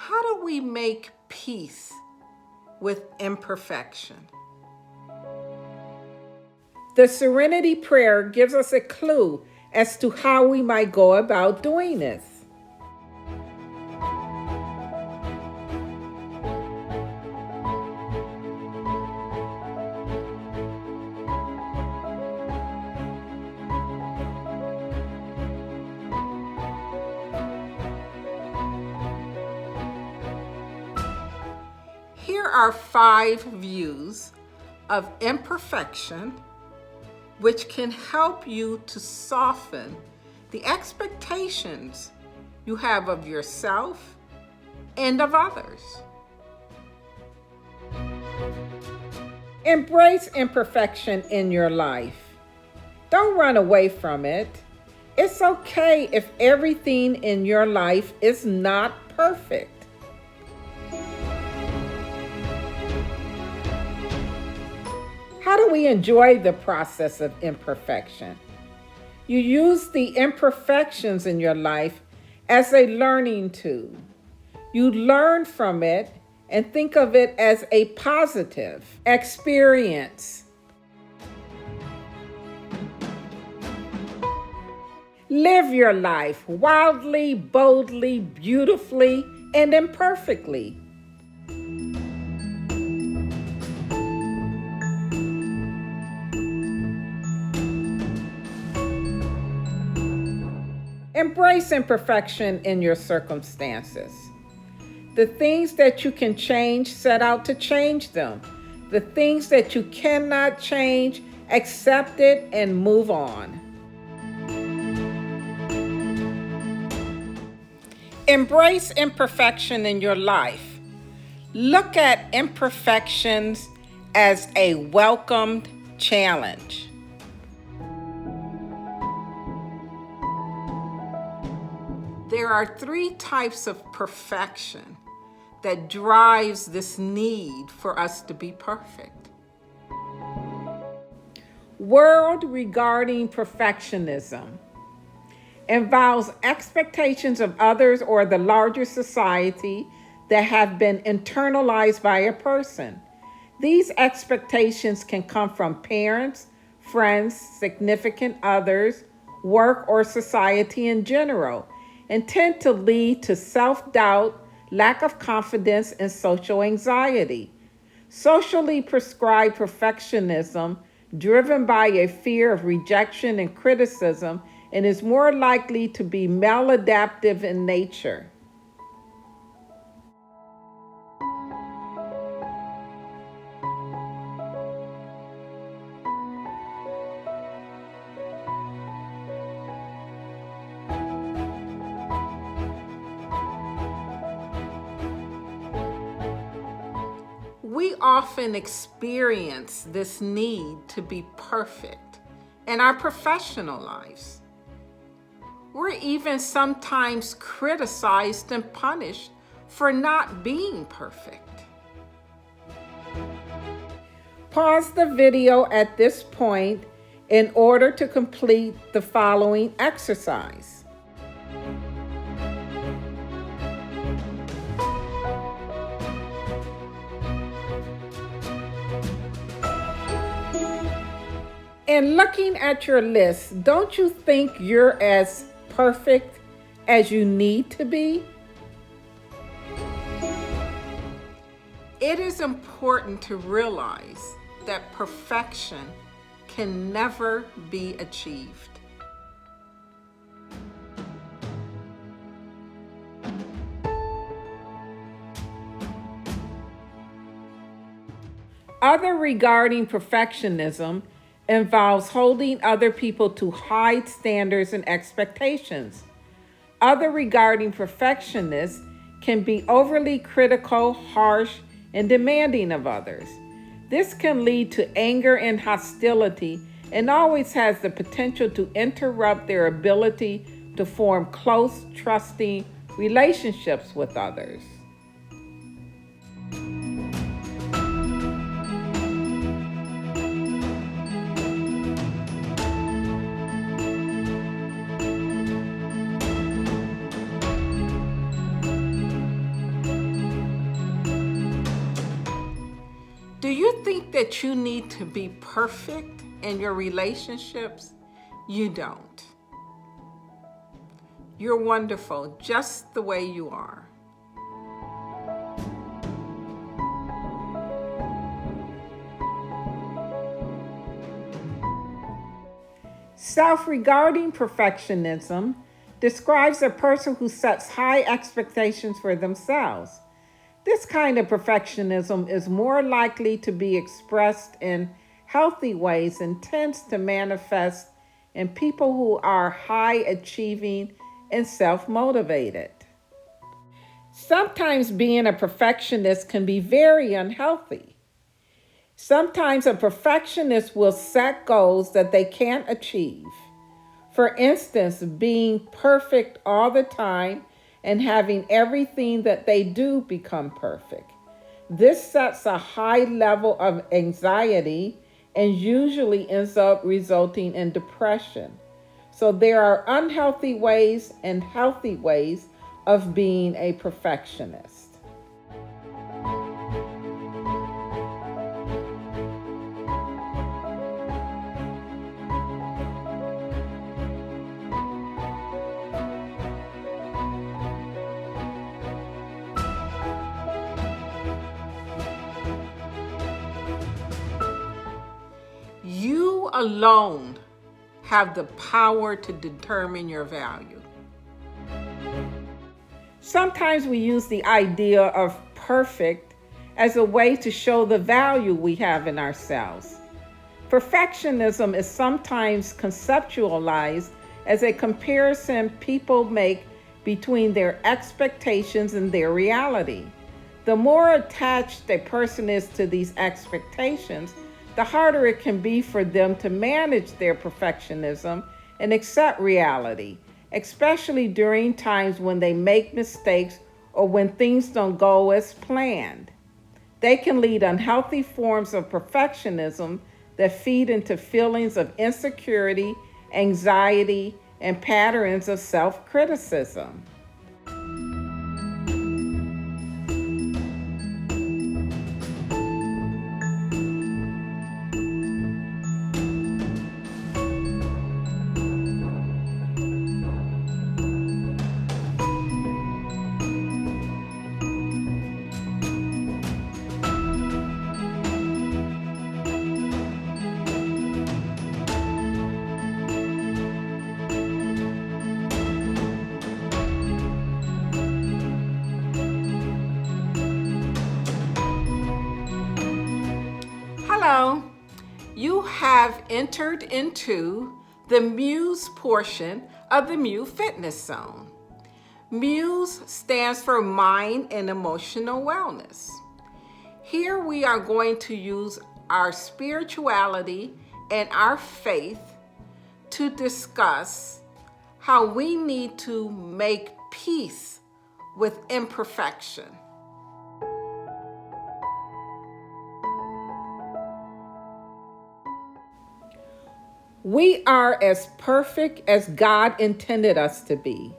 How do we make peace with imperfection? The Serenity Prayer gives us a clue as to how we might go about doing this. Here are 5 views of imperfection which can help you to soften the expectations you have of yourself and of others. Embrace imperfection in your life. Don't run away from it. It's okay if everything in your life is not perfect. How do we enjoy the process of imperfection? You use the imperfections in your life as a learning tool. You learn from it and think of it as a positive experience. Live your life wildly, boldly, beautifully, and imperfectly. Embrace imperfection in your circumstances. The things that you can change, set out to change them. The things that you cannot change, accept it and move on. Embrace imperfection in your life. Look at imperfections as a welcomed challenge. There are 3 types of perfection that drives this need for us to be perfect. World regarding perfectionism involves expectations of others or the larger society that have been internalized by a person. These expectations can come from parents, friends, significant others, work, or society in general, and tend to lead to self-doubt, lack of confidence, and social anxiety. Socially prescribed perfectionism, driven by a fear of rejection and criticism, and is more likely to be maladaptive in nature. We often experience this need to be perfect in our professional lives. We're even sometimes criticized and punished for not being perfect. Pause the video at this point in order to complete the following exercise. And looking at your list, don't you think you're as perfect as you need to be? It is important to realize that perfection can never be achieved. Other regarding perfectionism involves holding other people to high standards and expectations. Other regarding perfectionists can be overly critical, harsh, and demanding of others. This can lead to anger and hostility and always has the potential to interrupt their ability to form close, trusting relationships with others. that you need to be perfect in your relationships. You don't. You're wonderful just the way you are. Self-regarding perfectionism describes a person who sets high expectations for themselves. This kind of perfectionism is more likely to be expressed in healthy ways and tends to manifest in people who are high achieving and self-motivated. Sometimes being a perfectionist can be very unhealthy. Sometimes a perfectionist will set goals that they can't achieve. For instance, being perfect all the time and having everything that they do become perfect. This sets a high level of anxiety and usually ends up resulting in depression. So there are unhealthy ways and healthy ways of being a perfectionist. You alone have the power to determine your value. Sometimes we use the idea of perfect as a way to show the value we have in ourselves. Perfectionism is sometimes conceptualized as a comparison people make between their expectations and their reality. The more attached a person is to these expectations, the harder it can be for them to manage their perfectionism and accept reality, especially during times when they make mistakes or when things don't go as planned. They can lead unhealthy forms of perfectionism that feed into feelings of insecurity, anxiety, and patterns of self-criticism. Hello, you have entered into the Muse portion of the Muse Fitness Zone. Muse stands for Mind and Emotional Wellness. Here we are going to use our spirituality and our faith to discuss how we need to make peace with imperfection. We are as perfect as God intended us to be.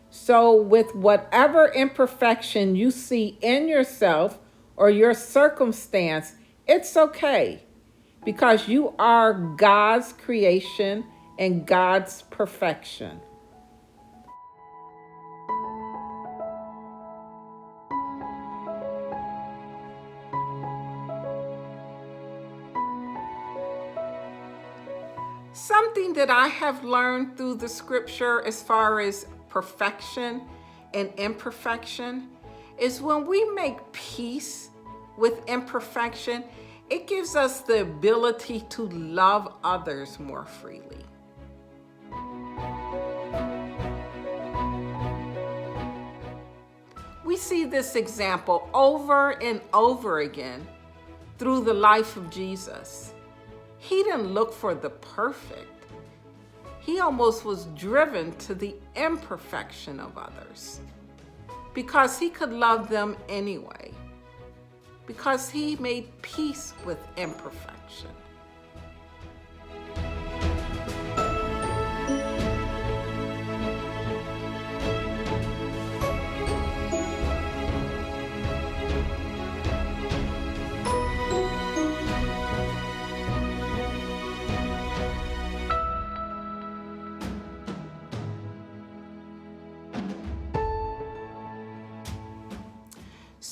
So with whatever imperfection you see in yourself or your circumstance, it's okay because you are God's creation and God's perfection. Something that I have learned through the scripture as far as perfection and imperfection is when we make peace with imperfection, it gives us the ability to love others more freely. We see this example over and over again through the life of Jesus. He didn't look for the perfect. He almost was driven to the imperfection of others because he could love them anyway, because he made peace with imperfection.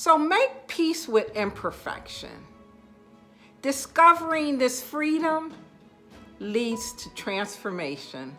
So make peace with imperfection. Discovering this freedom leads to transformation.